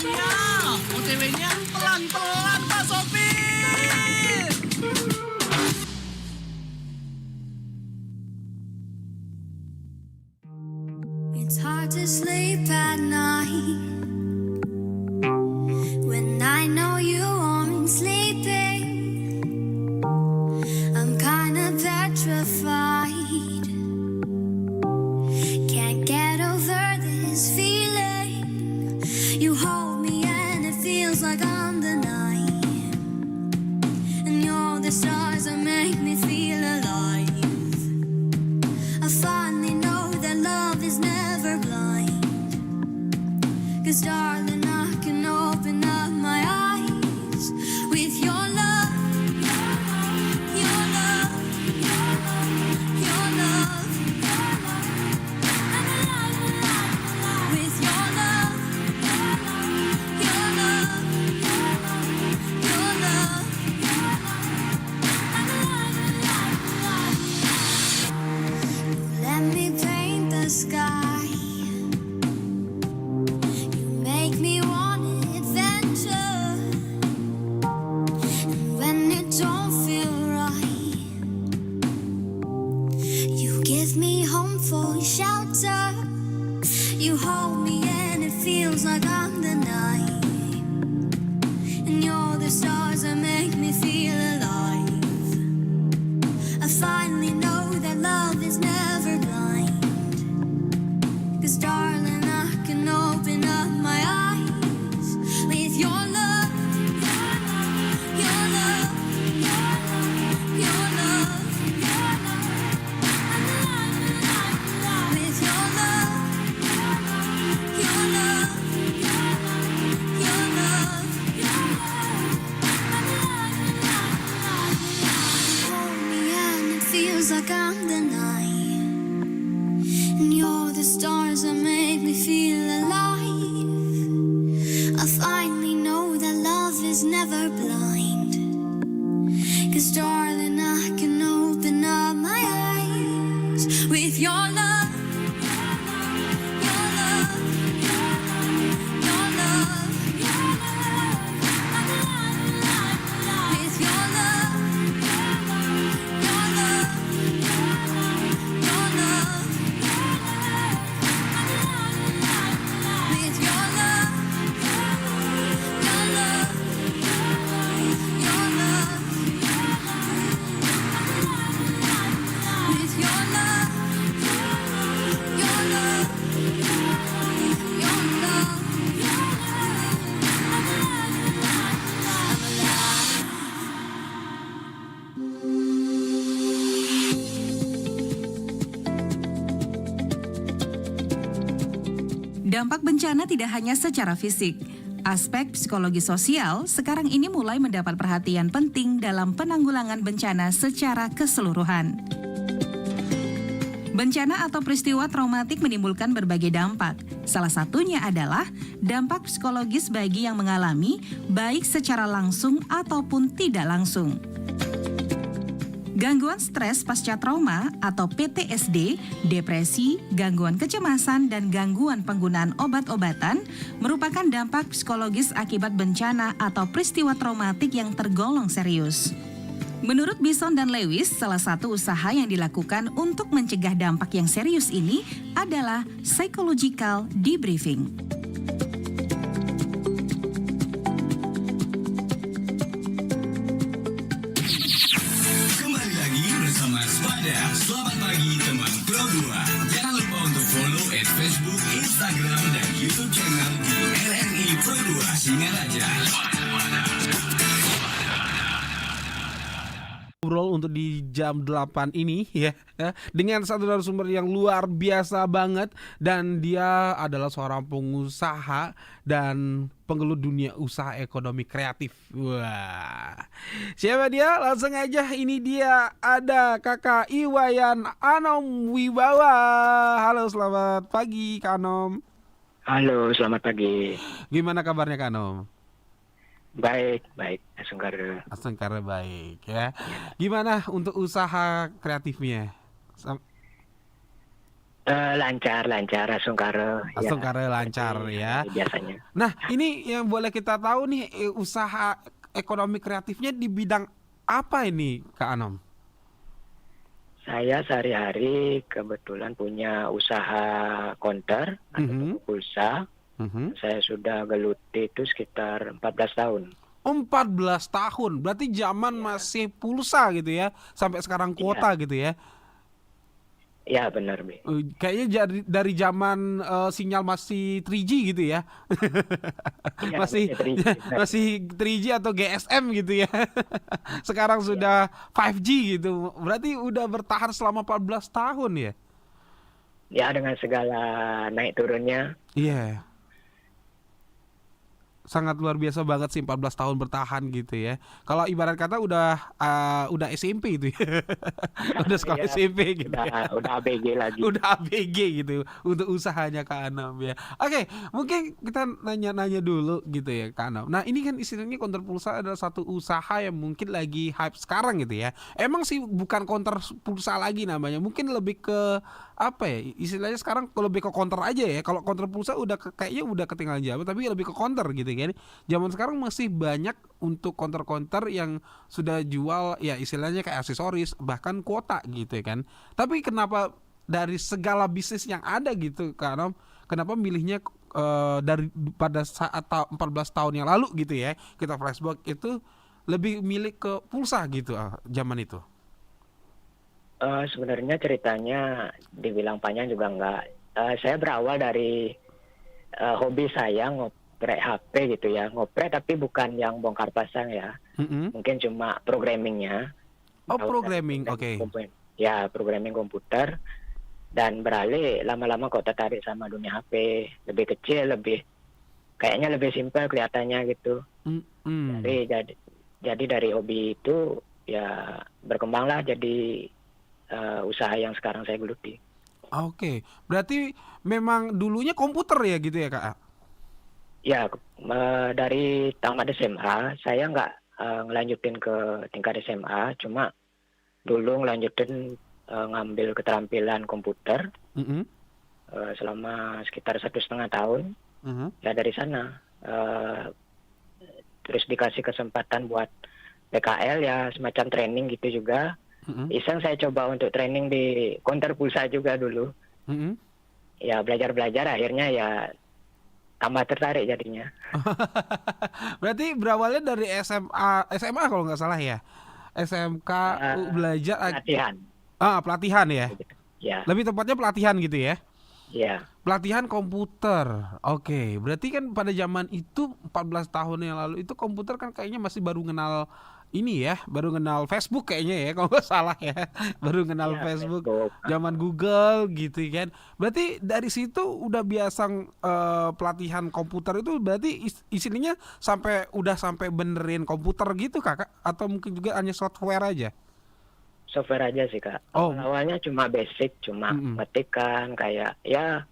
Ya, OTW-nya pelan-pelan Pak Sopir. It's hard to sleep at night when I know you aren't sleeping. I'm kinda petrified. Can't get over this feeling. You hold me and it feels like I'm the night. And you're the stars that make me feel alive. I finally know that love is never blind. 'Cause darling, I can open up my eyes with your love, your love, your love, your love, your love. I'm alive with your love, your love, your love, your love, your love. I'm alive. Let me paint the sky. You make me want adventure. And when it don't feel right, you give me home for shelter. You hold me and it feels like I'm the night. And you're the stars that make me feel alive. I finally know that love is never blind. 'Cause darling, I can open up my eyes with your love, your love, your love, your love, your love. I'm alive with your love, your love, your love, your love, your love. I'm alive. Hold me and it feels like I'm the night. And you're the stars that make me feel alive. I finally know that love is never blind. 'Cause darling, I can open up my eyes with your love, your love, your love, your love. I'm alive with your love, your love, your love, your love. I'm alive with your love, your love, your love, with your love, your love, your love, I'm alive. Dampak bencana tidak hanya secara fisik. Aspek psikologi sosial sekarang ini mulai mendapat perhatian penting dalam penanggulangan bencana secara keseluruhan. Bencana atau peristiwa traumatik menimbulkan berbagai dampak. Salah satunya adalah dampak psikologis bagi yang mengalami, baik secara langsung ataupun tidak langsung. Gangguan stres pasca trauma atau PTSD, depresi, gangguan kecemasan, dan gangguan penggunaan obat-obatan merupakan dampak psikologis akibat bencana atau peristiwa traumatik yang tergolong serius. Menurut Bison dan Lewis, salah satu usaha yang dilakukan untuk mencegah dampak yang serius ini adalah psychological debriefing. Kembali lagi bersama Spada. Selamat pagi teman Pro 2. Jangan lupa untuk follow Facebook, Instagram, dan YouTube channel di RRI Pro 2 Singaraja. Ngobrol untuk di jam 8 ini ya dengan satu narasumber yang luar biasa banget, dan dia adalah seorang pengusaha dan penggelut dunia usaha ekonomi kreatif. Wah, siapa dia? Langsung aja, ini dia, ada Kakak Iwayan Anom Wibawa. Halo, selamat pagi Kak Anom. Halo, selamat pagi. Gimana kabarnya Kak Anom? Baik, Asengkara baik ya. Gimana untuk usaha kreatifnya? Lancar, langsung karo. Langsung kare lancar seperti ya. biasanya. Nah, ini yang boleh kita tahu nih, usaha ekonomi kreatifnya di bidang apa ini, Kak Anom? Saya sehari-hari kebetulan punya usaha konter atau Mhm. toko pulsa. Mhm. Saya sudah geluti itu sekitar 14 tahun. 14 tahun, berarti zaman masih pulsa gitu ya, sampai sekarang kuota gitu ya. Ya benar, Bi. Kayaknya dari zaman sinyal masih 3G gitu ya. Iya, Masih masih 3G, benar. masih 3G atau GSM gitu ya. Sekarang sudah 5G gitu. Berarti udah bertahan selama 14 tahun ya. Ya dengan segala naik turunnya. Iya. Sangat luar biasa banget sih 14 tahun bertahan gitu ya. Kalau ibarat kata udah SMP itu ya. Udah sekolah Ya, SMP gitu ya. udah ABG lagi. Udah ABG gitu untuk usahanya Kak Anam ya. Oke, mungkin kita nanya-nanya dulu gitu ya Kak Anam. Nah, ini kan istilahnya counter pulsa adalah satu usaha yang mungkin lagi hype sekarang gitu ya. Emang sih bukan counter pulsa lagi namanya. Mungkin lebih ke apa ya? Istilahnya sekarang lebih ke counter aja ya. Kalau counter pulsa kayaknya udah ketinggalan zaman, tapi lebih ke counter gitu kan. Zaman sekarang masih banyak untuk counter-counter yang sudah jual ya istilahnya kayak aksesoris bahkan kuota gitu kan. Tapi kenapa dari segala bisnis yang ada gitu karena kenapa milihnya dari pada saat 14 tahun yang lalu gitu ya, kita flashback itu lebih milih ke pulsa gitu zaman itu. Sebenarnya ceritanya dibilang panjang juga enggak. Saya berawal dari hobi saya ngoprek HP gitu ya. Ngoprek tapi bukan yang bongkar pasang ya. Mm-mm. Mungkin cuma programmingnya. Oh, Tahu programming, dari oke. Ya, programming komputer. Dan beralih lama-lama kok tertarik sama dunia HP. Lebih kecil, kayaknya lebih simpel kelihatannya gitu. Mm-mm. Jadi dari hobi itu ya berkembanglah jadi usaha yang sekarang saya geluti. Oke, berarti memang dulunya komputer ya gitu ya Kak? Ya, dari tamat SMA saya nggak ngelanjutin ke tingkat SMA, cuma dulu ngelanjutin ngambil keterampilan komputer Mm-mm. selama sekitar 1,5 tahun. Mhm. Ya dari sana terus dikasih kesempatan buat PKL ya semacam training gitu juga. Mm-mm. Iseng saya coba untuk training di counter pulsa juga dulu. Mm-mm. Ya belajar-belajar akhirnya ya tambah tertarik jadinya. Berarti berawalnya dari SMA kalau nggak salah ya. SMK belajar Latihan. pelatihan ya. Ya, Lebih tepatnya pelatihan gitu ya. ya. Pelatihan komputer. Oke, berarti kan pada zaman itu 14 tahun yang lalu itu komputer kan kayaknya masih baru kenal ini ya, baru kenal Facebook kayaknya ya kalau nggak salah ya. Baru kenal Ya, Facebook, Facebook. zaman Google gitu kan. Berarti dari situ udah biasa pelatihan komputer itu berarti istilahnya sampai benerin komputer gitu Kakak atau mungkin juga hanya software aja? Software aja sih Kak. Oh. Awalnya cuma basic, cuma Mm-mm. metikan kayak ya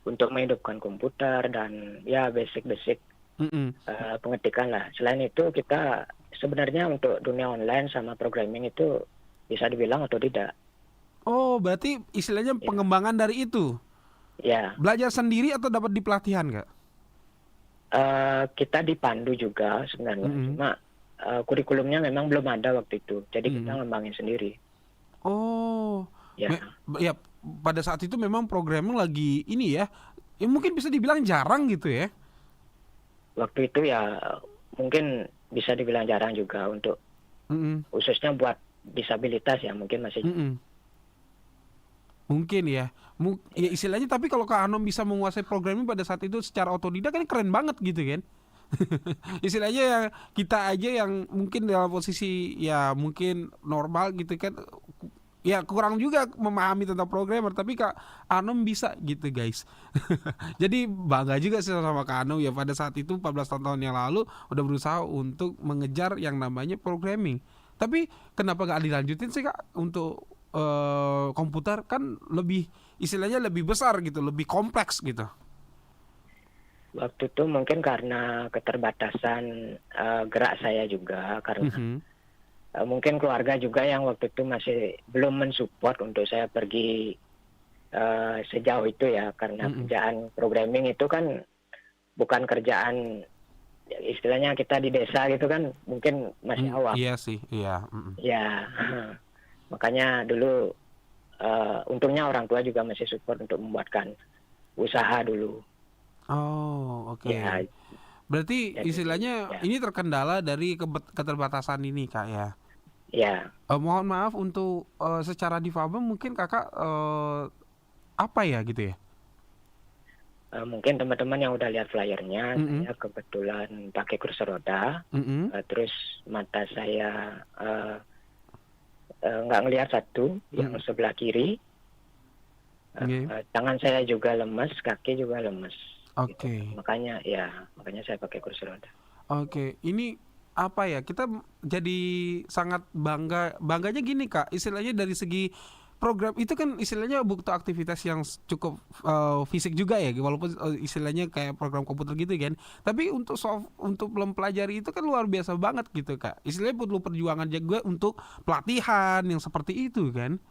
untuk menghidupkan komputer dan ya basic-basic Mm-mm. pengetikan lah. Selain itu kita sebenarnya untuk dunia online sama programming itu bisa dibilang atau tidak. Oh, berarti istilahnya pengembangan dari itu. Ya, Belajar sendiri atau dapat di pelatihan, Kak? kita dipandu juga sebenarnya. Mm-mm. Cuma kurikulumnya memang belum ada waktu itu. Jadi kita Mm-mm. ngembangin sendiri. Oh. Ya. Ya, pada saat itu memang programming lagi ini ya. Ya mungkin bisa dibilang jarang gitu ya. Waktu itu ya mungkin bisa dibilang jarang juga untuk Mm-mm. khususnya buat disabilitas ya mungkin masih Mm-mm. Mungkin ya. Ya istilahnya tapi kalau Kak Anom bisa menguasai programming pada saat itu secara otodidak kan keren banget gitu kan. Istilahnya ya kita aja yang mungkin dalam posisi ya mungkin normal gitu kan ya kurang juga memahami tentang programmer tapi Kak Anom bisa gitu guys. Jadi bangga juga sih sama Kak Anom ya pada saat itu 14 tahun yang lalu udah berusaha untuk mengejar yang namanya programming. Tapi kenapa gak dilanjutin sih Kak untuk komputer kan lebih istilahnya lebih besar gitu, lebih kompleks gitu. waktu itu mungkin karena keterbatasan gerak saya juga karena Mhm. mungkin keluarga juga yang waktu itu masih belum mensupport untuk saya pergi sejauh itu ya, karena kerjaan programming itu kan bukan kerjaan istilahnya kita di desa gitu kan, mungkin masih awam. Iya sih, iya. Ya, makanya dulu untungnya orang tua juga masih support untuk membuatkan usaha dulu. Oh, oke. Ya, Berarti jadi, istilahnya ya. ini terkendala dari keterbatasan ini Kak ya. Ya, Mohon maaf untuk secara difabel mungkin Kakak apa ya gitu ya? mungkin teman-teman yang udah lihat flyernya, Mm-mm. saya kebetulan pakai kursi roda, Mm-mm. terus mata saya nggak ngelihat satu, yang sebelah kiri. Oke. Tangan saya juga lemes, kaki juga lemes. Oke. Makanya saya pakai kursi roda. Oke, ini apa ya? Kita jadi sangat bangganya gini Kak. Istilahnya dari segi program itu kan istilahnya butuh aktivitas yang cukup fisik juga ya, walaupun istilahnya kayak program komputer gitu kan. Tapi untuk mempelajari itu kan luar biasa banget gitu Kak. Istilahnya perlu perjuangan juga untuk pelatihan yang seperti itu kan.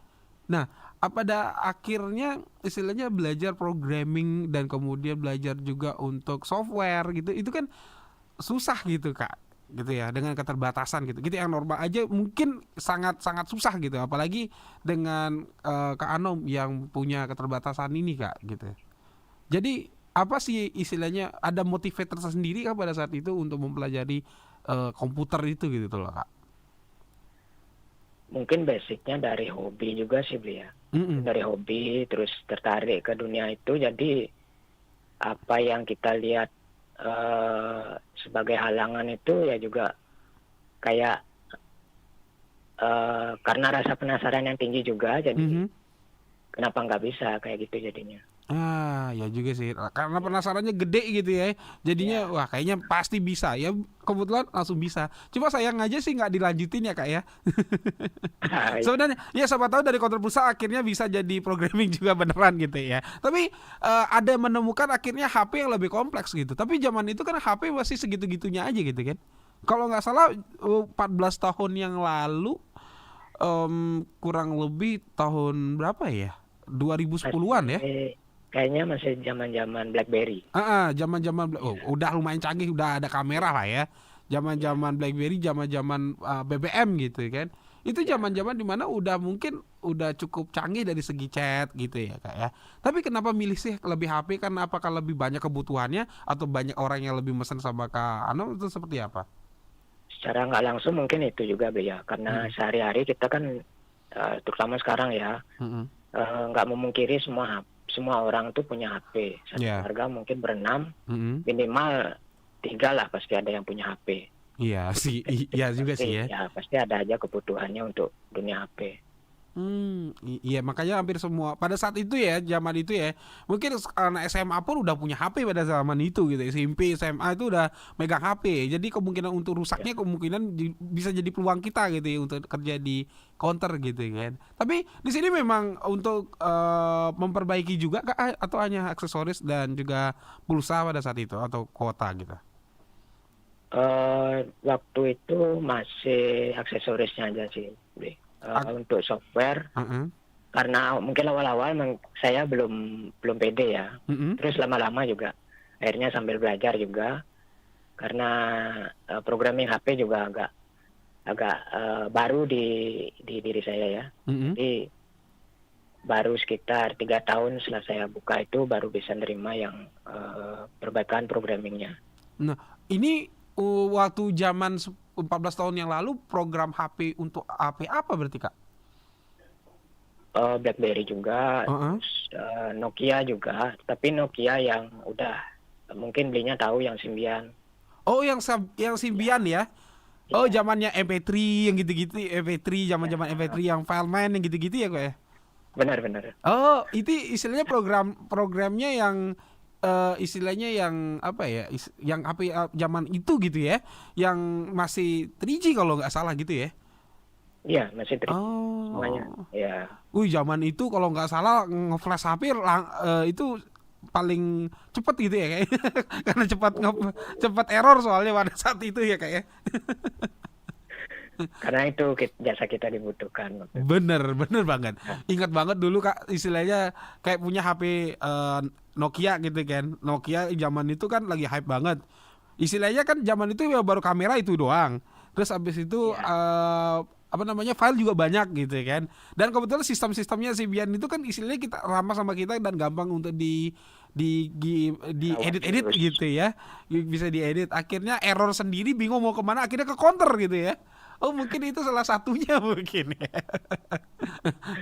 Nah, pada akhirnya istilahnya belajar programming dan kemudian belajar juga untuk software gitu, itu kan susah gitu Kak, gitu ya, dengan keterbatasan gitu. Gitu yang normal aja mungkin sangat susah gitu, apalagi dengan Kak Anom yang punya keterbatasan ini Kak, gitu. Jadi apa sih istilahnya, ada motivator tersendiri Kak pada saat itu untuk mempelajari komputer itu gitu loh Kak? Mungkin basicnya dari hobi juga sih Blia. Dari hobi terus tertarik ke dunia itu, jadi apa yang kita lihat sebagai halangan itu ya juga kayak karena rasa penasaran yang tinggi juga, jadi kenapa nggak bisa kayak gitu jadinya. Ya juga sih, karena penasarannya gede gitu ya, jadinya wah kayaknya pasti bisa ya, kebetulan langsung bisa. Cuma sayang aja sih nggak dilanjutin ya Kak ya. Sebenarnya ya siapa tahu dari kontrol pulsa akhirnya bisa jadi programming juga beneran gitu ya. Tapi ada menemukan akhirnya HP yang lebih kompleks gitu. Tapi zaman itu kan HP masih segitu-gitunya aja gitu kan. Kalau nggak salah 14 tahun yang lalu, kurang lebih tahun berapa ya? 2010-an ya? Kayaknya masih zaman-zaman BlackBerry. Zaman-zaman udah lumayan canggih, udah ada kamera lah ya. Zaman-zaman BlackBerry, zaman-zaman BBM gitu kan. Itu zaman-zaman dimana udah mungkin udah cukup canggih dari segi chat gitu ya Kak ya. Tapi kenapa milih sih lebih HP? Karena apakah lebih banyak kebutuhannya atau banyak orang yang lebih mesen sama Kak Anom, itu seperti apa? Secara nggak langsung mungkin itu juga ya, karena sehari-hari kita kan terutama sekarang ya nggak memungkiri semua orang tuh punya HP. Satu keluarga mungkin berenam, minimal 3 lah pasti ada yang punya HP. Iya sih, iya juga sih ya. Ya pasti ada aja kebutuhannya untuk dunia HP. Iya makanya hampir semua pada saat itu ya, zaman itu ya, mungkin anak SMA pun udah punya HP pada zaman itu gitu. SMP, SMA itu udah megang HP. Jadi kemungkinan untuk rusaknya kemungkinan bisa jadi peluang kita gitu ya untuk kerja di counter gitu kan. Tapi di sini memang untuk memperbaiki juga Kak, atau hanya aksesoris dan juga pulsa pada saat itu atau kuota gitu? Waktu itu masih aksesorisnya aja sih. Untuk software, karena mungkin awal-awal saya belum pede ya. Terus lama-lama juga akhirnya sambil belajar juga, karena programming HP juga agak baru di diri saya ya. Jadi baru sekitar 3 tahun setelah saya buka itu baru bisa nerima yang perbaikan programmingnya. Nah ini waktu zaman 14 tahun yang lalu program HP untuk HP apa berarti Kak? BlackBerry juga, terus, Nokia juga, tapi Nokia yang udah mungkin belinya tahu yang Symbian. Oh yang Symbian ya? Oh zamannya MP3 yang gitu-gitu, MP3 zaman-zaman MP3 yang fileman yang gitu-gitu ya Kak ya? Benar. Oh itu istilahnya programnya yang istilahnya yang apa ya, yang HP zaman itu gitu ya, yang masih 3G kalau nggak salah gitu ya? Iya masih 3G semuanya. Ya. Zaman itu kalau nggak salah nge-flash HP itu paling cepet gitu ya kayaknya. Karena cepat error soalnya pada saat itu ya kayak. Karena itu jasa kita dibutuhkan. Bener banget. Ingat banget dulu Kak, istilahnya kayak punya HP Nokia gitu kan. Nokia zaman itu kan lagi hype banget. Istilahnya kan zaman itu ya baru kamera itu doang. Terus abis itu file juga banyak gitu kan. Dan kebetulan sistem-sistemnya si Bian itu kan istilahnya kita ramah sama kita dan gampang untuk di edit gitu ya, bisa diedit. Akhirnya error sendiri, bingung mau kemana, akhirnya ke counter gitu ya. Oh mungkin itu salah satunya mungkin ya.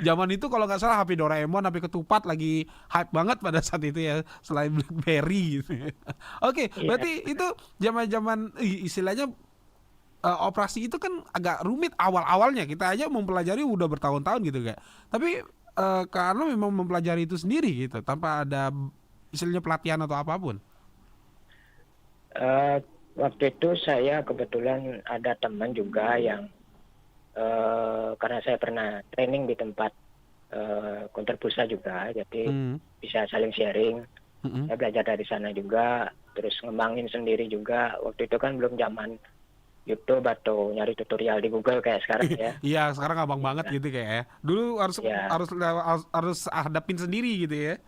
Zaman itu kalau nggak salah HP Doraemon, HP ketupat lagi hype banget pada saat itu ya, selain BlackBerry gitu. Oke, berarti itu zaman istilahnya operasi itu kan agak rumit awal-awalnya. Kita aja mempelajari udah bertahun-tahun gitu Kak. Tapi karena memang mempelajari itu sendiri gitu, tanpa ada istilahnya pelatihan atau apapun. Waktu itu saya kebetulan ada teman juga yang karena saya pernah training di tempat counter pulsa juga, jadi bisa saling sharing. Saya belajar dari sana juga, terus ngembangin sendiri juga. Waktu itu kan belum zaman YouTube atau nyari tutorial di Google kayak sekarang ya. Iya, sekarang abang banget gitu kayak ya. Dulu harus hadapin sendiri gitu ya.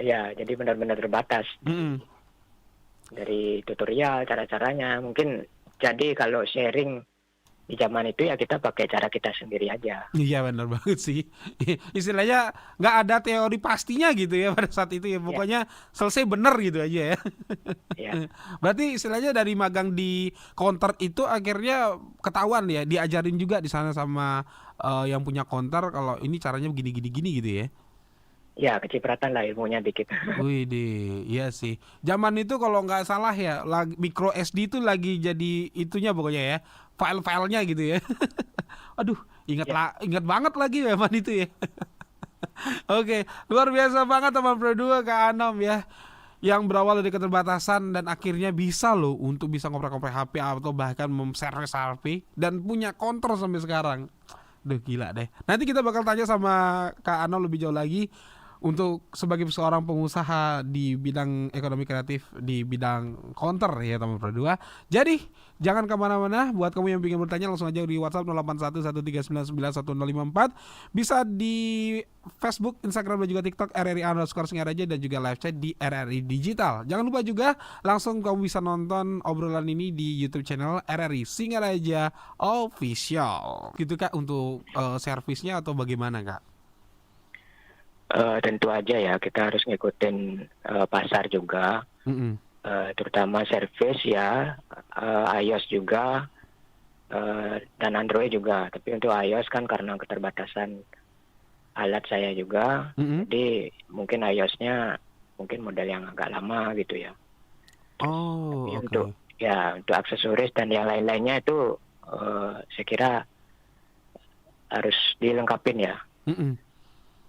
Ya, jadi benar-benar terbatas. Dari tutorial, cara-caranya. Mungkin jadi kalau sharing di zaman itu ya kita pakai cara kita sendiri aja. Iya benar banget sih. Istilahnya nggak ada teori pastinya gitu ya pada saat itu ya. Pokoknya selesai bener gitu aja ya. Ya. Berarti istilahnya dari magang di counter itu akhirnya ketahuan ya, diajarin juga di sana sama yang punya counter kalau ini caranya begini-gini gitu ya. Ya, kecipratan lah ilmunya dikit. Wih deh, iya sih. Zaman itu kalau nggak salah ya, micro SD itu lagi jadi itunya pokoknya ya, file-filenya gitu ya. Aduh, ingat banget lagi zaman itu ya. Oke, luar biasa banget teman Pro 2 Kak Anom ya, yang berawal dari keterbatasan dan akhirnya bisa loh untuk bisa ngoprek-ngoprek HP atau bahkan memservis HP dan punya counter sampai sekarang. Duh gila deh. Nanti kita bakal tanya sama Kak Anom lebih jauh lagi untuk sebagai seorang pengusaha di bidang ekonomi kreatif di bidang counter ya teman Pro 2. Jadi jangan kemana-mana. Buat kamu yang ingin bertanya langsung aja di WhatsApp 0811399154. Bisa di Facebook, Instagram dan juga TikTok RRI_Singaraja dan juga live chat di RRI Digital. Jangan lupa juga langsung kamu bisa nonton obrolan ini di YouTube channel RRI Singaraja Official. Gitu Kak untuk servisnya atau bagaimana Kak? Tentu aja ya kita harus ngikutin pasar juga, terutama service ya, iOS juga dan Android juga. Tapi untuk iOS kan karena keterbatasan alat saya juga, jadi mungkin iOS-nya mungkin model yang agak lama gitu ya. Oh, oke. Okay. Untuk aksesoris dan yang lain-lainnya itu saya kira harus dilengkapin ya.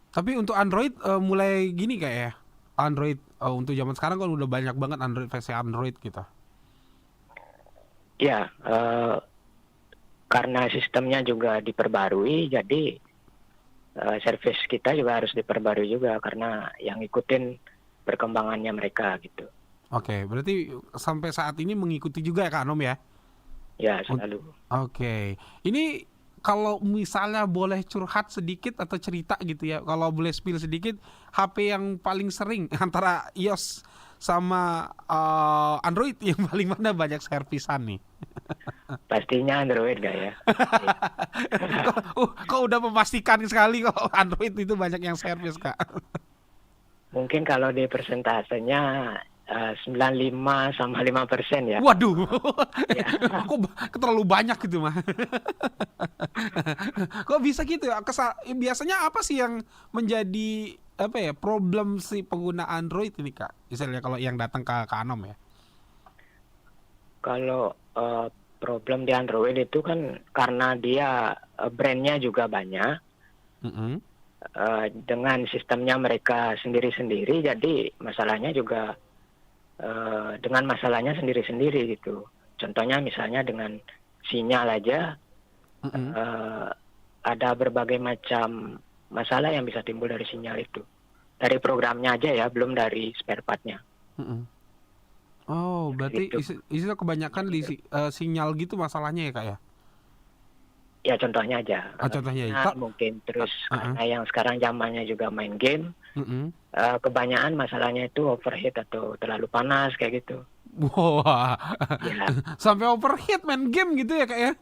Tapi untuk Android mulai gini kayak ya. Android untuk zaman sekarang kan udah banyak banget Android versi Android gitu. Ya, karena sistemnya juga diperbarui, jadi service kita juga harus diperbarui juga karena yang ngikutin perkembangannya mereka gitu. Oke, berarti sampai saat ini mengikuti juga ya Kak Anom ya? Ya, selalu. Oke. Ini kalau misalnya boleh curhat sedikit atau cerita gitu ya, kalau boleh spill sedikit, HP yang paling sering antara iOS sama Android yang paling mana banyak servisan nih? Pastinya Android gak ya? kok udah memastikan sekali kok Android itu banyak yang servis Kak? Mungkin kalau di persentasenya 95 sama 5% ya. Waduh, Ya. kok terlalu banyak gitu mah. Kok bisa gitu ya? Biasanya apa sih yang menjadi problem si pengguna Android ini Kak? Misalnya kalau yang datang ke Anom ya. Kalau problem di Android itu kan karena dia brandnya juga banyak. Dengan sistemnya mereka sendiri-sendiri, jadi masalahnya juga dengan masalahnya sendiri-sendiri gitu. Contohnya misalnya dengan sinyal aja ada berbagai macam masalah yang bisa timbul dari sinyal itu. Dari programnya aja ya, belum dari spare partnya. Oh, berarti Gitu. istilah kebanyakan di sinyal gitu masalahnya ya Kak ya? Ya contohnya aja. Contohnya Mungkin terus karena yang sekarang zamannya juga main game, kebanyakan masalahnya itu overheat atau terlalu panas kayak gitu. Wah, Ya, sampai overheat main game gitu ya Kak ya?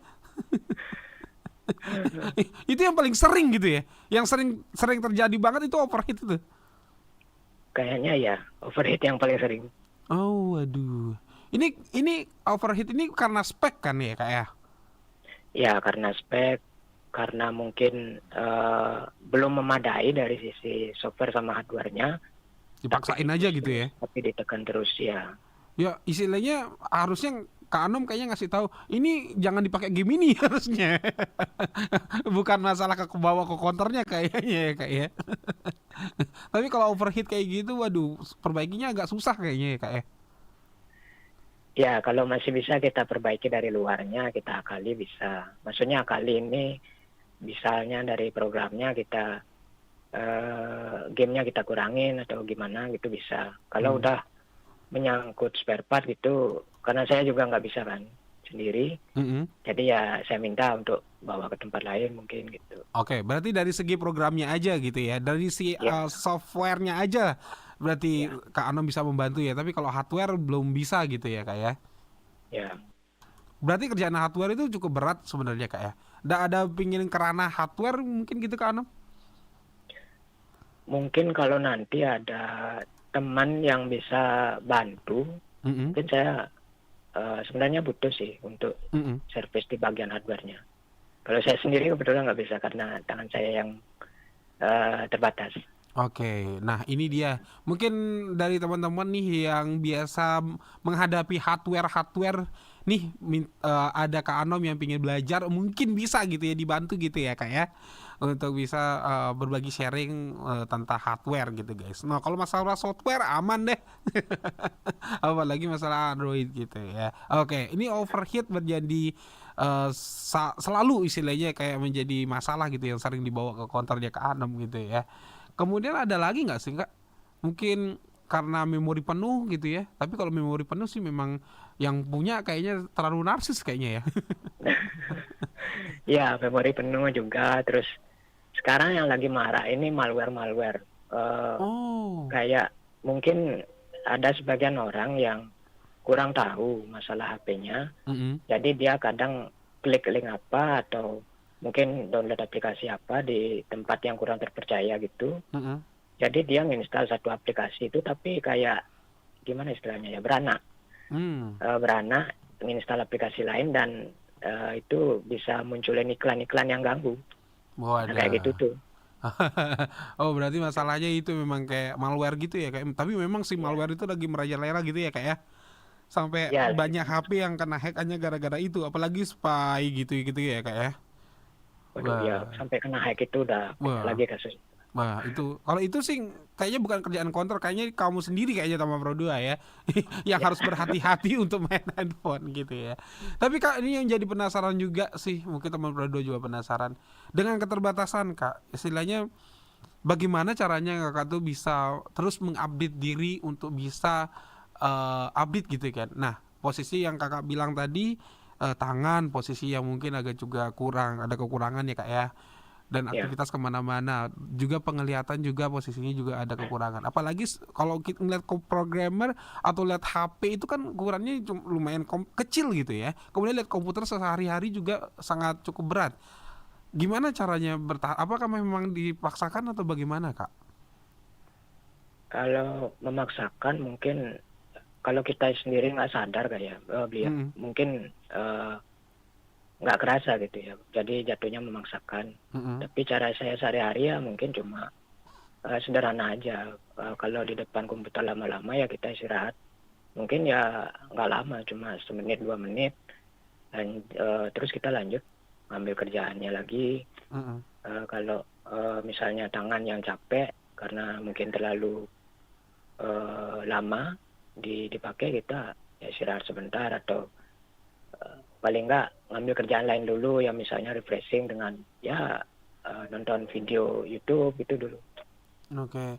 Itu yang paling sering gitu ya? Yang sering terjadi banget itu overheat itu? kayaknya ya overheat yang paling sering. Oh, waduh. Ini overheat ini karena spek kan ya Kak ya? Ya karena spek, karena mungkin belum memadai dari sisi software sama hardware-nya. Dipaksain aja gitu ya? Tapi ditekan terus ya. Ya istilahnya harusnya Kak Anom kayaknya ngasih tahu ini jangan dipakai game ini harusnya. Bukan masalah ke bawah ke counternya kayaknya ya Kak ya. Tapi kalau overheat kayak gitu, waduh, perbaikinya agak susah kayaknya ya Kak ya. Ya kalau masih bisa kita perbaiki dari luarnya, kita akali bisa. Maksudnya akali ini misalnya dari programnya kita gamenya kita kurangin atau gimana gitu bisa. Kalau udah menyangkut spare part gitu, karena saya juga nggak bisa kan sendiri, jadi ya saya minta untuk bawa ke tempat lain mungkin gitu. Oke, berarti dari segi programnya aja gitu ya, dari si softwarenya aja, berarti Kak Anom bisa membantu ya. Tapi kalau hardware belum bisa gitu ya Kak ya. Ya. Berarti kerjaan hardware itu cukup berat sebenarnya Kak ya. Ada pingin kerana hardware mungkin gitu Kak Anom? Mungkin kalau nanti ada teman yang bisa bantu, mungkin saya sebenarnya butuh sih untuk servis di bagian hardware-nya. Kalau saya sendiri kebetulan nggak bisa karena tangan saya yang terbatas. Oke, nah ini dia. Mungkin dari teman-teman nih yang biasa menghadapi hardware nih, ada Kak Anom yang pingin belajar, mungkin bisa gitu ya, dibantu gitu ya Kak ya, untuk bisa berbagi sharing tentang hardware gitu guys. Nah kalau masalah software aman deh. Apalagi masalah Android gitu ya. Oke, ini overheat menjadi selalu istilahnya kayak menjadi masalah gitu yang sering dibawa ke counternya Kak Anom gitu ya. Kemudian ada lagi nggak sih Kak? Mungkin karena memori penuh gitu ya. Tapi kalau memori penuh sih memang yang punya kayaknya terlalu narsis kayaknya ya. Ya, memori penuh juga. Terus sekarang yang lagi marah ini malware. Kayak mungkin ada sebagian orang yang kurang tahu masalah HP-nya. Jadi dia kadang klik link apa atau mungkin download aplikasi apa di tempat yang kurang terpercaya gitu. Jadi dia menginstal satu aplikasi itu tapi kayak gimana istilahnya ya, beranak. Beranak menginstal aplikasi lain dan itu bisa munculin iklan-iklan yang ganggu. Nah, kayak gitu tuh. Oh berarti masalahnya itu memang kayak malware gitu ya kayak. Tapi memang si malware itu lagi merajalela gitu ya kayak ya. Sampai banyak HP yang kena hack hanya gara-gara itu, apalagi spy gitu ya kayak ya. Waduh, ya sampai kena hack itu udah lagi kasus. Wah itu kalau itu sih kayaknya bukan kerjaan counter, kayaknya kamu sendiri kayaknya teman Pro 2 ya yang harus berhati-hati untuk main handphone gitu ya. Tapi Kak ini yang jadi penasaran juga sih, mungkin teman Pro 2 juga penasaran dengan keterbatasan Kak, istilahnya bagaimana caranya Kakak tuh bisa terus mengupdate diri untuk bisa update gitu kan. Nah posisi yang Kakak bilang tadi tangan, posisi yang mungkin agak juga ada kekurangan ya Kak ya, dan aktivitas kemana-mana juga, penglihatan juga posisinya juga ada kekurangan. Apalagi kalau kita ngeliat programmer atau lihat HP itu kan ukurannya lumayan kecil gitu ya, kemudian lihat komputer sehari-hari juga sangat cukup berat. Gimana caranya bertahan? Apakah memang dipaksakan atau bagaimana Kak? Kalau memaksakan mungkin kalau kita sendiri nggak sadar kayak mungkin nggak kerasa gitu ya, jadi jatuhnya memaksakan. Tapi cara saya sehari-hari ya mungkin cuma sederhana aja. Kalau di depan komputer lama-lama ya kita istirahat, mungkin ya nggak lama, cuma 1 menit 2 menit, dan terus kita lanjut ngambil kerjaannya lagi. Kalau misalnya tangan yang capek karena mungkin terlalu lama dipakai, kita ya istirahat sebentar atau paling enggak ngambil kerjaan lain dulu ya, misalnya refreshing dengan ya nonton video YouTube itu dulu. Oke.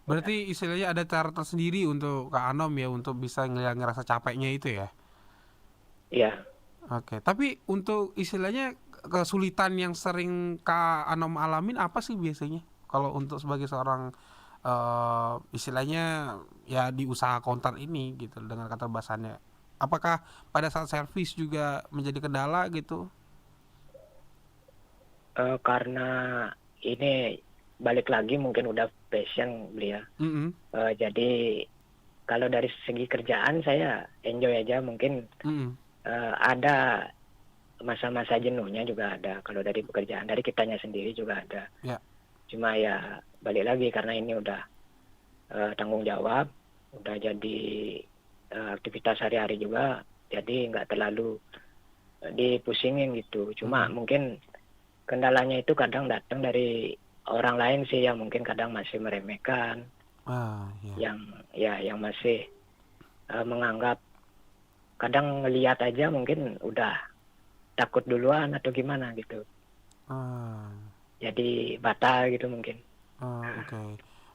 Berarti istilahnya ada cara tersendiri untuk Kak Anom ya untuk bisa ngerasa capeknya itu ya? Iya. Oke. Tapi untuk istilahnya kesulitan yang sering Kak Anom alamin apa sih biasanya? Kalau untuk sebagai seorang istilahnya ya di usaha konter ini gitu dengan keterbatasannya. Apakah pada saat servis juga menjadi kendala gitu? Karena ini balik lagi mungkin udah passion beliau. Jadi kalau dari segi kerjaan saya enjoy aja, mungkin ada masa-masa jenuhnya juga ada. Kalau dari pekerjaan, dari kitanya sendiri juga ada. Ya. Cuma ya balik lagi karena ini udah tanggung jawab, udah jadi aktivitas sehari-hari juga, jadi nggak terlalu dipusingin gitu. Cuma mungkin kendalanya itu kadang datang dari orang lain sih, yang mungkin kadang masih meremehkan, yang masih menganggap, kadang ngelihat aja mungkin udah takut duluan atau gimana gitu. Jadi batal gitu mungkin.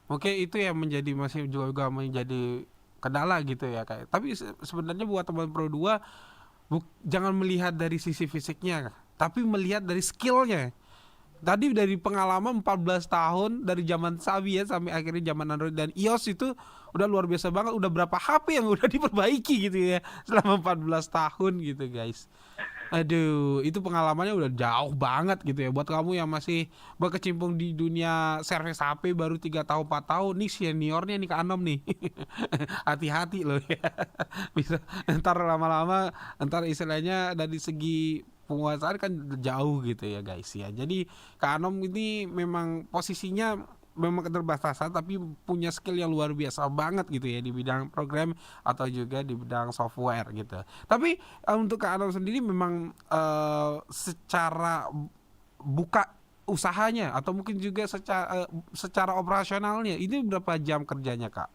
Oke, itu yang menjadi masih juga menjadi kendala gitu ya kayak. Tapi sebenarnya buat teman Pro 2 jangan melihat dari sisi fisiknya, tapi melihat dari skillnya. Tadi dari pengalaman 14 tahun dari zaman Xavi ya sampai akhirnya zaman Android dan iOS itu udah luar biasa banget. Udah berapa HP yang udah diperbaiki gitu ya selama 14 tahun gitu guys. Aduh, itu pengalamannya udah jauh banget gitu ya. Buat kamu yang masih berkecimpung di dunia servis HP baru 3 tahun 4 tahun, nih seniornya nih Kak Anom nih. Hati-hati loh ya. Bisa ntar lama-lama ntar istilahnya dari segi penguasaan kan jauh gitu ya guys ya. Jadi Kak Anom ini memang posisinya memang keterbatasan tapi punya skill yang luar biasa banget gitu ya di bidang program atau juga di bidang software gitu. Tapi untuk Kak Anom sendiri memang secara buka usahanya atau mungkin juga secara operasionalnya ini berapa jam kerjanya Kak?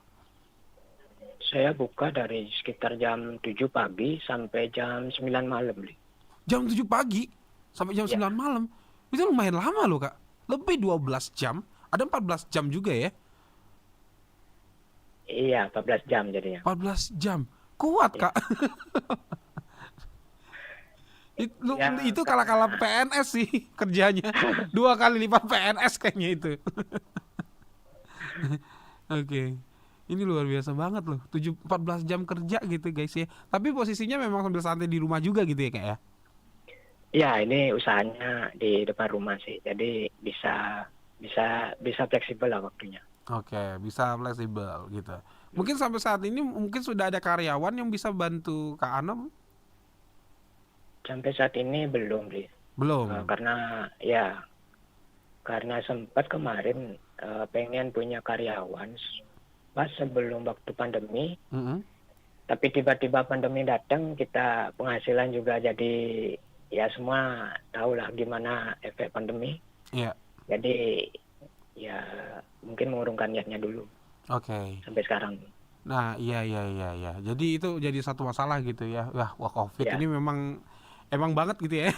Saya buka dari sekitar jam 7 pagi sampai jam 9 malam. Jam 7 pagi sampai jam 9 malam. Itu lumayan lama loh Kak. Lebih 12 jam. Ada 14 jam juga ya? Iya, 14 jam jadinya. 14 jam. Kuat Kak. Itu kalah-kalah PNS sih kerjanya. 2 kali lipat PNS kayaknya itu. Oke. Ini luar biasa banget loh. 14 jam kerja gitu guys ya. Tapi posisinya memang sambil santai di rumah juga gitu ya Kak ya? Ya, ini usahanya di depan rumah sih. Jadi bisa fleksibel lah waktunya. Oke, bisa fleksibel gitu. Mungkin sampai saat ini mungkin sudah ada karyawan yang bisa bantu Kak Anom? Sampai saat ini belum, Bli. Belum. Karena sempat kemarin pengen punya karyawan pas sebelum waktu pandemi. Tapi tiba-tiba pandemi datang, kita penghasilan juga jadi ya semua tahulah gimana efek pandemi. Iya. Jadi ya mungkin mengurungkan niatnya dulu. Oke. Sampai sekarang. Nah, iya. Jadi itu jadi satu masalah gitu ya. Wah, COVID ini emang banget gitu ya.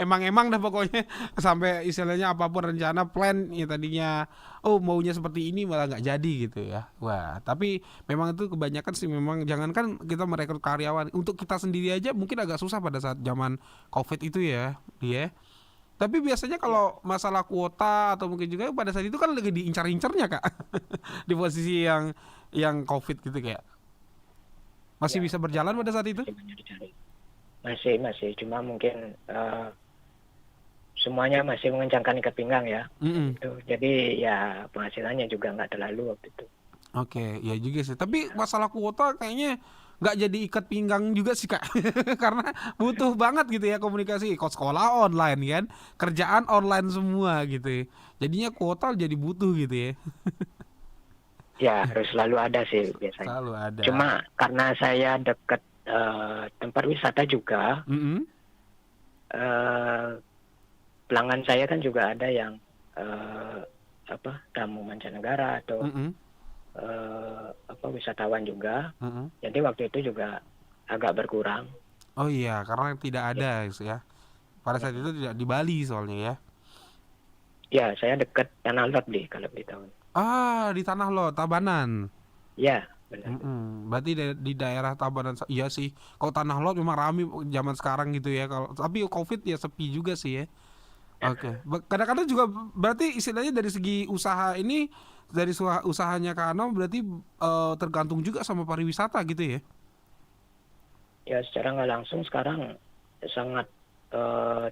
emang dah pokoknya sampai istilahnya apapun rencana plan ya tadinya maunya seperti ini malah nggak jadi gitu ya. Wah, tapi memang itu kebanyakan sih memang jangankan kita merekrut karyawan, untuk kita sendiri aja mungkin agak susah pada saat zaman COVID itu ya, dia. Tapi biasanya kalau masalah kuota atau mungkin juga pada saat itu kan lagi diincar-incarnya Kak. Di posisi yang COVID gitu kayak. Masih bisa berjalan pada saat itu? Masih, cuma mungkin semuanya masih mengencangkan ikat pinggang ya. Gitu. Jadi ya penghasilannya juga nggak terlalu waktu itu. Oke, ya juga sih. Tapi masalah kuota kayaknya nggak jadi ikat pinggang juga sih Kak. Karena butuh banget gitu ya komunikasi. Sekolah online kan, kerjaan online semua gitu. Jadinya kuota jadi butuh gitu ya. Ya harus selalu ada sih biasanya. Selalu ada. Cuma karena saya dekat tempat wisata juga, pelanggan saya kan juga ada yang tamu mancanegara atau wisatawan juga. Jadi waktu itu juga agak berkurang. Oh iya, karena tidak ada ya. Pada saat itu tidak di Bali soalnya ya. Ya, saya dekat Tanah Lot kalau di tahun. Ah, di Tanah Lot, Tabanan. Ya. benar. Berarti di daerah Tabanan, iya sih. Kalau Tanah Lot memang ramai zaman sekarang gitu ya. Kalau tapi COVID ya sepi juga sih ya. Oke. Kadang-kadang juga berarti istilahnya dari segi usaha ini, dari usahanya Kak Anom berarti tergantung juga sama pariwisata gitu ya. Ya secara nggak langsung sekarang sangat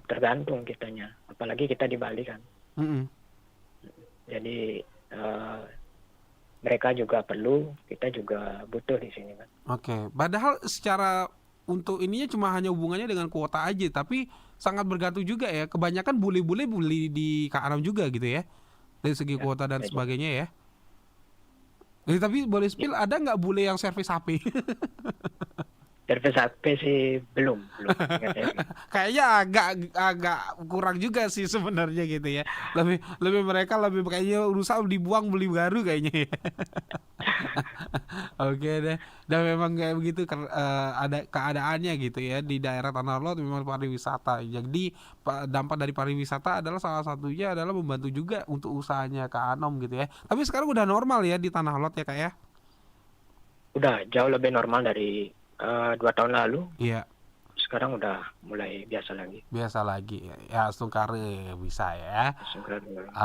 tergantung kitanya, apalagi kita di Bali kan. Jadi mereka juga perlu, kita juga butuh di sini kan. Oke. Padahal secara untuk ininya cuma hanya hubungannya dengan kuota aja, tapi sangat bergantung juga ya. Kebanyakan bule-bule beli di Kak Anom juga gitu ya, dari segi kuota dan sebagainya ya. Tapi boleh spill, ada nggak bule yang servis HP? Servis HP sih belum. Ingat saya. Kayaknya agak kurang juga sih sebenarnya gitu ya. Lebih mereka lebih kayaknya urusan dibuang beli baru kayaknya ya. Oke deh. Dan memang kayak begitu ada keadaannya gitu ya di daerah Tanah Lot, memang pariwisata. Jadi dampak dari pariwisata adalah salah satunya adalah membantu juga untuk usahanya Kak Anom gitu ya. Tapi sekarang udah normal ya di Tanah Lot ya Kak ya? Udah jauh lebih normal dari 2 tahun lalu. Iya. Sekarang udah mulai biasa lagi. Biasa lagi ya, Sungkare bisa ya.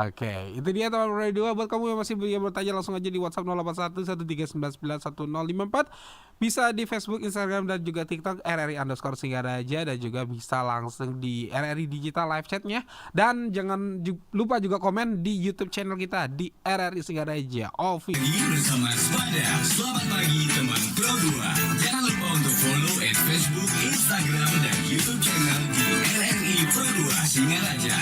Oke, itu dia teman radio. Buat kamu yang masih belum bertanya, langsung aja di WhatsApp 0811399154. Bisa di Facebook, Instagram, dan juga TikTok RRI_Singaraja, dan juga bisa langsung di RRI Digital Live Chatnya. Dan jangan lupa juga komen di YouTube channel kita di RRI Singaraja Official. Bersama Spada, selamat pagi teman Pro 2. Jangan lupa untuk follow Facebook, Instagram, dan YouTube channel di RRI Pro 2 Singaraja.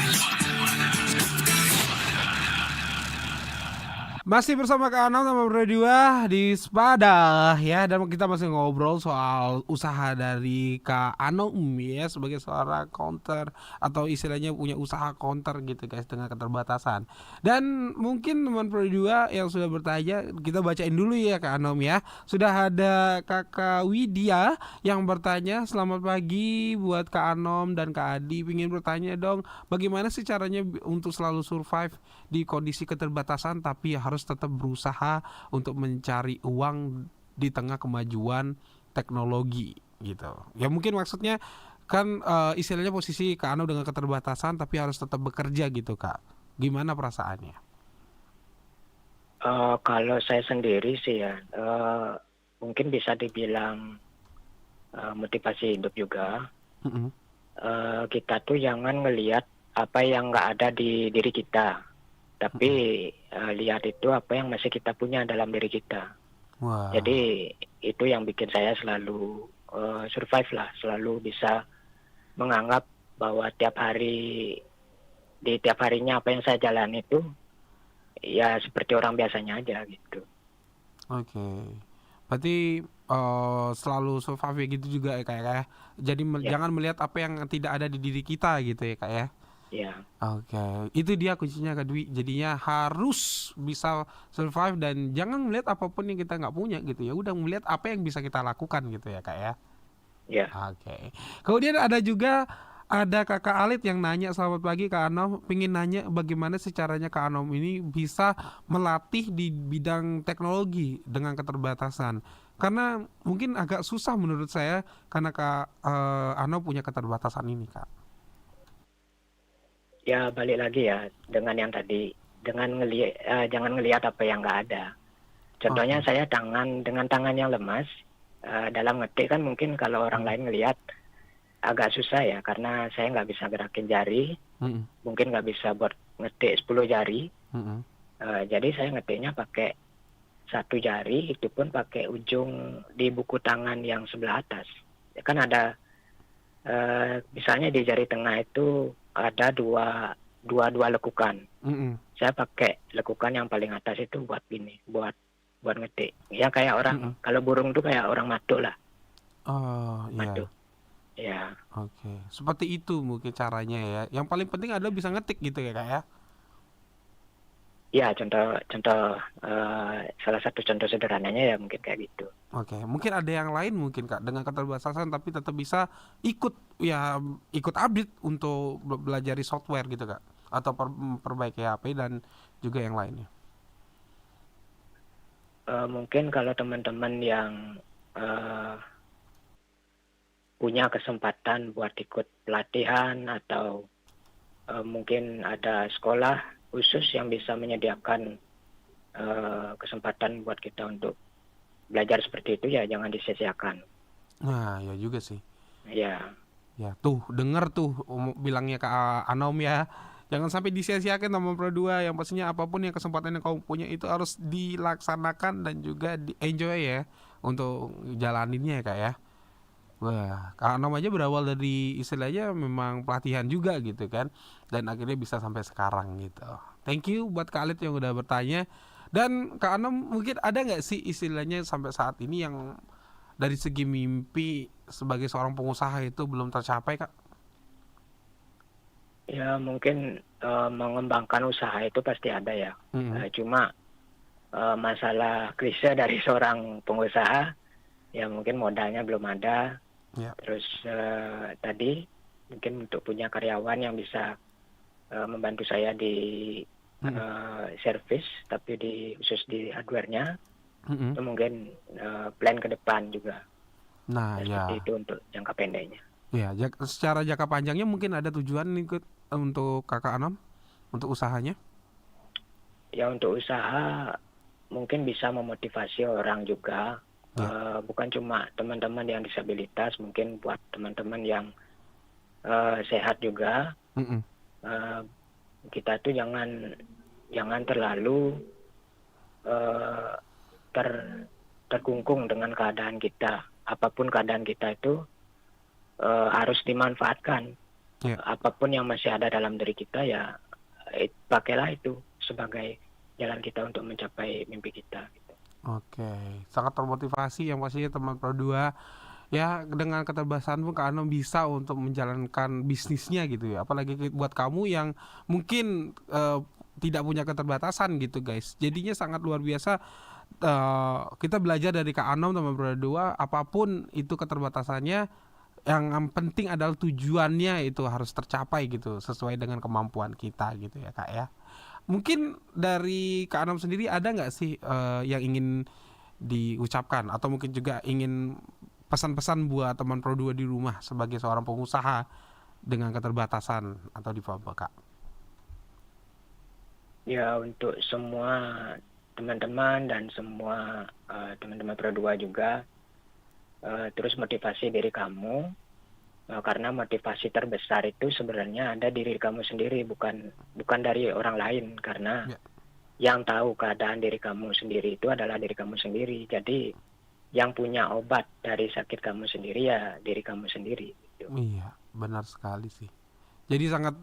Masih bersama Kak Anom sama berdua di Spada ya, dan kita masih ngobrol soal usaha dari Kak Anom ya, sebagai seorang counter atau istilahnya punya usaha counter gitu guys, dengan keterbatasan. Dan mungkin teman berdua yang sudah bertanya, kita bacain dulu ya Kak Anom ya. Sudah ada Kakak Widya yang bertanya, selamat pagi buat Kak Anom dan Kak Adi, ingin bertanya dong, bagaimana sih caranya untuk selalu survive di kondisi keterbatasan tapi harus tetap berusaha untuk mencari uang di tengah kemajuan teknologi gitu. Ya mungkin maksudnya kan istilahnya posisi Kak Anom dengan keterbatasan tapi harus tetap bekerja gitu Kak. Gimana perasaannya? Kalau saya sendiri sih ya, mungkin bisa dibilang motivasi hidup juga. Kita tuh jangan ngelihat apa yang nggak ada di diri kita, tapi lihat itu apa yang masih kita punya dalam diri kita. Wow. Jadi itu yang bikin saya selalu survive lah, selalu bisa menganggap bahwa tiap harinya apa yang saya jalani itu ya seperti orang biasanya aja gitu. Oke. Berarti selalu survive gitu juga ya Kak ya. Jadi jangan melihat apa yang tidak ada di diri kita gitu ya Kak ya. Ya. Oke, itu dia kuncinya Kak Dwi. Jadinya harus bisa survive dan jangan melihat apapun yang kita nggak punya gitu ya. Udah melihat apa yang bisa kita lakukan gitu ya Kak ya. Ya. Oke. Kemudian ada Kakak Alit yang nanya, selamat pagi Kak Anom, pengen nanya bagaimana sih caranya Kak Anom ini bisa melatih di bidang teknologi dengan keterbatasan. Karena mungkin agak susah menurut saya karena Kak Anom punya keterbatasan ini Kak. Ya balik lagi ya dengan yang tadi, jangan ngelihat apa yang nggak ada. Contohnya saya dengan tangan yang lemas dalam ngetik kan, mungkin kalau orang lain ngelihat agak susah ya, karena saya nggak bisa gerakin jari, mungkin nggak bisa buat ngetik 10 jari. Jadi saya ngetiknya pakai 1 jari, itu pun pakai ujung di buku tangan yang sebelah atas. Kan ada misalnya di jari tengah itu ada dua lekukan. Saya pakai lekukan yang paling atas itu buat ini, buat ngetik. Ya kayak orang kalau burung tuh kayak orang matuk lah. Oh iya. Matuk. Ya. Oke. Seperti itu mungkin caranya ya. Yang paling penting adalah bisa ngetik gitu ya Kak ya. Ya, salah satu contoh sederhananya ya mungkin kayak gitu. Oke, mungkin ada yang lain mungkin Kak dengan keterbatasan tapi tetap bisa ikut update untuk belajar software gitu Kak, atau perbaiki HP dan juga yang lainnya. mungkin kalau teman-teman yang punya kesempatan buat ikut pelatihan atau mungkin ada sekolah khusus yang bisa menyediakan kesempatan buat kita untuk belajar seperti itu, ya jangan disia-siakan. Nah, ya juga sih. Ya, Ya, tuh denger tuh bilangnya Kak Anom ya. Jangan sampai disia-siakan teman Pro 2. Yang pastinya apapun yang kesempatan yang kamu punya itu harus dilaksanakan dan juga di-enjoy ya untuk jalaninnya ya Kak ya. Wah, Kak Anom aja berawal dari istilahnya memang pelatihan juga gitu kan. Dan akhirnya bisa sampai sekarang gitu. Thank you buat Kak Alit yang udah bertanya. Dan Kak Anom mungkin ada nggak sih istilahnya sampai saat ini yang dari segi mimpi sebagai seorang pengusaha itu belum tercapai Kak? ya mungkin mengembangkan usaha itu pasti ada ya. Cuma masalah klise dari seorang pengusaha, ya mungkin modalnya belum ada. Ya. Terus tadi mungkin untuk punya karyawan yang bisa membantu saya di service, tapi khusus di hardware-nya, itu mungkin plan ke depan juga. Nah, ya. Seperti itu untuk jangka pendeknya. Ya, secara jangka panjangnya mungkin ada tujuan ikut untuk Kakak Anom untuk usahanya? Ya untuk usaha mungkin bisa memotivasi orang juga. Bukan cuma teman-teman yang disabilitas, mungkin buat teman-teman yang sehat juga. Kita tuh jangan terlalu terkungkung dengan keadaan kita. Apapun keadaan kita itu harus dimanfaatkan. Apapun yang masih ada dalam diri kita, ya pakailah itu sebagai jalan kita untuk mencapai mimpi kita. Gitu. Oke, sangat termotivasi yang pastinya teman Pro 2. Ya, dengan keterbatasan pun Kak Anom bisa untuk menjalankan bisnisnya gitu ya. Apalagi buat kamu yang mungkin tidak punya keterbatasan gitu guys. Jadinya sangat luar biasa. Kita belajar dari Kak Anom teman Pro 2, apapun itu keterbatasannya, yang penting adalah tujuannya itu harus tercapai gitu, sesuai dengan kemampuan kita gitu ya Kak ya. Mungkin dari Kak Anom sendiri ada nggak sih yang ingin diucapkan atau mungkin juga ingin pesan-pesan buat teman Pro 2 di rumah sebagai seorang pengusaha dengan keterbatasan atau difabel Kak? Ya untuk semua teman-teman dan semua teman-teman Pro 2 juga, terus motivasi diri kamu, karena motivasi terbesar itu sebenarnya ada diri kamu sendiri, bukan dari orang lain, karena yang tahu keadaan diri kamu sendiri itu adalah diri kamu sendiri. Jadi yang punya obat dari sakit kamu sendiri ya diri kamu sendiri gitu. Iya, benar sekali sih. Jadi sangat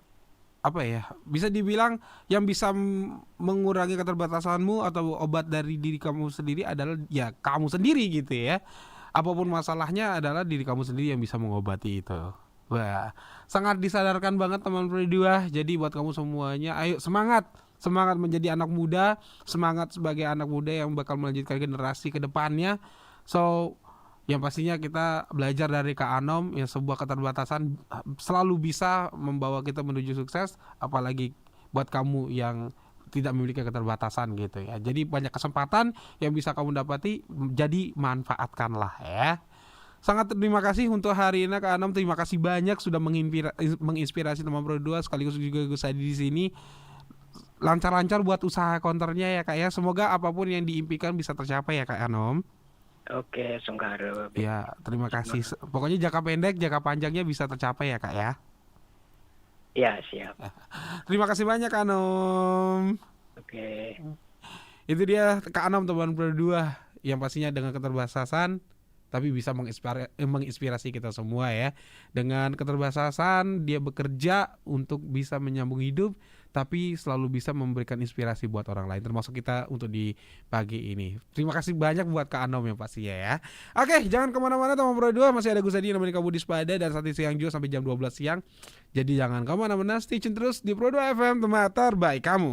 bisa dibilang yang bisa mengurangi keterbatasanmu atau obat dari diri kamu sendiri adalah ya kamu sendiri gitu ya. Apapun masalahnya adalah diri kamu sendiri yang bisa mengobati itu. Wah, sangat disadarkan banget teman Pro 2. Jadi buat kamu semuanya, ayo semangat menjadi anak muda, semangat sebagai anak muda yang bakal melanjutkan generasi ke depannya. So, yang pastinya kita belajar dari Kak Anom, yang sebuah keterbatasan selalu bisa membawa kita menuju sukses, apalagi buat kamu yang tidak memiliki keterbatasan gitu ya. Jadi banyak kesempatan yang bisa kamu dapati, jadi manfaatkanlah ya. Sangat terima kasih untuk hari ini Kak Anom, terima kasih banyak sudah menginspirasi teman Pro 2, sekaligus juga Gus Adi di sini. Lancar-lancar buat usaha konternya ya Kak ya. Semoga apapun yang diimpikan bisa tercapai ya Kak Anom. Oke, Songgaro. Ya, terima kasih. Pokoknya jangka pendek, jangka panjangnya bisa tercapai ya Kak ya. Ya, siap. Terima kasih banyak Kak Anom. Oke. Itu dia Kak Anom teman Pro 2 yang pastinya dengan keterbatasan tapi bisa menginspirasi kita semua ya. Dengan keterbatasan dia bekerja untuk bisa menyambung hidup, tapi selalu bisa memberikan inspirasi buat orang lain, termasuk kita untuk di pagi ini. Terima kasih banyak buat Kak Anom yang pastinya ya. Oke, jangan kemana-mana teman Pro 2, masih ada Gus Adi nemenin kamu di Spada dan saat siang juga sampai jam 12 siang. Jadi jangan kemana-mana, stay tune terus di Pro 2 FM, teman terbaik kamu.